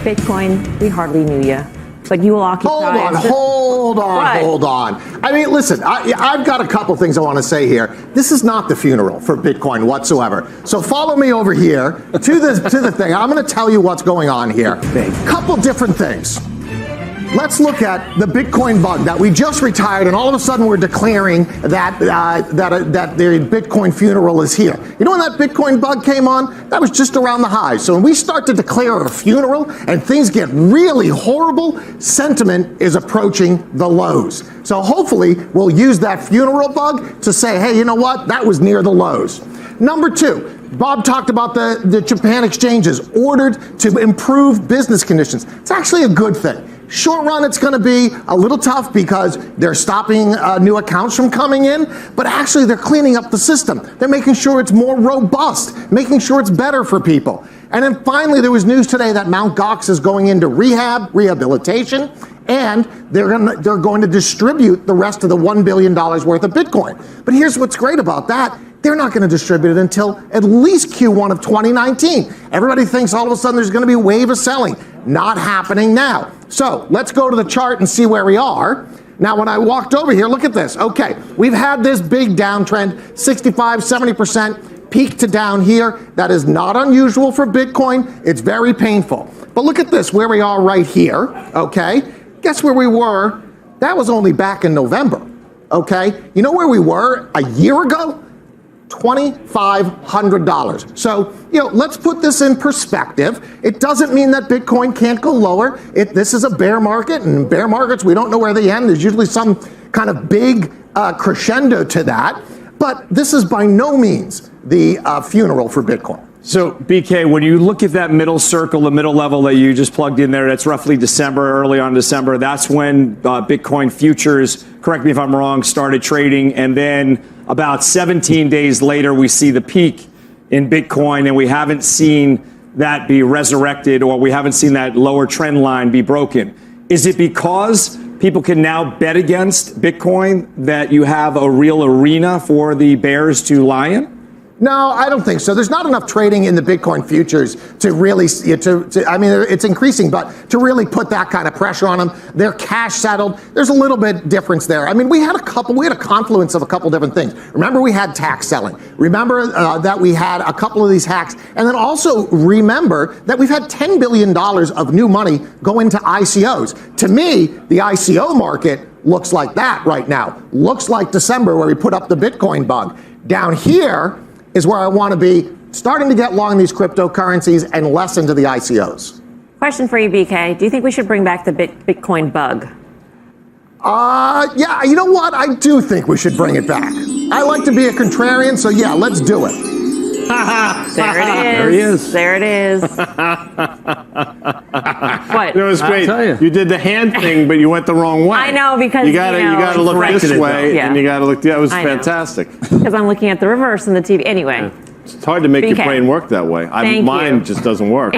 Bitcoin, we hardly knew you. But you will occupy... Hold on. I mean, listen, I've got a couple things I want to say here. This is not the funeral for Bitcoin whatsoever. So follow me over here to the thing. I'm going to tell you what's going on here. Couple different things. Let's look at the Bitcoin bug that we just retired, and all of a sudden we're declaring that the Bitcoin funeral is here. You know when that Bitcoin bug came on? That was just around the high. So when we start to declare a funeral and things get really horrible, sentiment is approaching the lows. So hopefully we'll use that funeral bug to say, hey, you know what? That was near the lows. Number two, Bob talked about the Japan exchanges ordered to improve business conditions. It's actually a good thing. Short run, it's going to be a little tough because they're stopping new accounts from coming in, but actually they're cleaning up the system. They're making sure it's more robust, making sure it's better for people. And then finally, there was news today that Mt. Gox is going into rehabilitation, and they're going to distribute the rest of the $1 billion worth of Bitcoin. But here's what's great about that. They're not going to distribute it until at least Q1 of 2019. Everybody thinks all of a sudden there's going to be a wave of selling. Not happening now. So let's go to the chart and see where we are. Now, when I walked over here, look at this. Okay, we've had this big downtrend, 65, 70% peak to down here. That is not unusual for Bitcoin. It's very painful. But look at this, where we are right here, okay? Guess where we were? That was only back in November, okay? You know where we were a year ago? $2,500. So, let's put this in perspective. It doesn't mean that Bitcoin can't go lower. This is a bear market, and bear markets, we don't know where they end. There's usually some kind of big crescendo to that. But this is by no means the funeral for Bitcoin. So, BK, when you look at that middle circle, the middle level that you just plugged in there, that's roughly December, early on December. That's when Bitcoin futures, correct me if I'm wrong, started trading. And then about 17 days later, we see the peak in Bitcoin, and we haven't seen that be resurrected, or we haven't seen that lower trend line be broken. Is it because people can now bet against Bitcoin that you have a real arena for the bears to lie in? No, I don't think so. There's not enough trading in the Bitcoin futures to really, I mean, it's increasing, but to really put that kind of pressure on them. They're cash settled. There's a little bit difference there. I mean, we had a confluence of a couple different things. Remember, we had tax selling. Remember that we had a couple of these hacks. And then also remember that we've had $10 billion of new money go into ICOs. To me, the ICO market looks like that right now. Looks like December where we put up the Bitcoin bug. Down here is where I want to be, starting to get long these cryptocurrencies and less into the ICOs. Question for you, BK. Do you think we should bring back the Bitcoin bug? Yeah, you know what? I do think we should bring it back. I like to be a contrarian, so yeah, let's do it. There it is. There he is. There it is. What? It was great. You did the hand thing, but you went the wrong way. I know, because you gotta look this way, and you gotta look. That was fantastic. Because I'm looking at the reverse in the TV. Anyway, it's hard to make your brain work that way. Mine just doesn't work.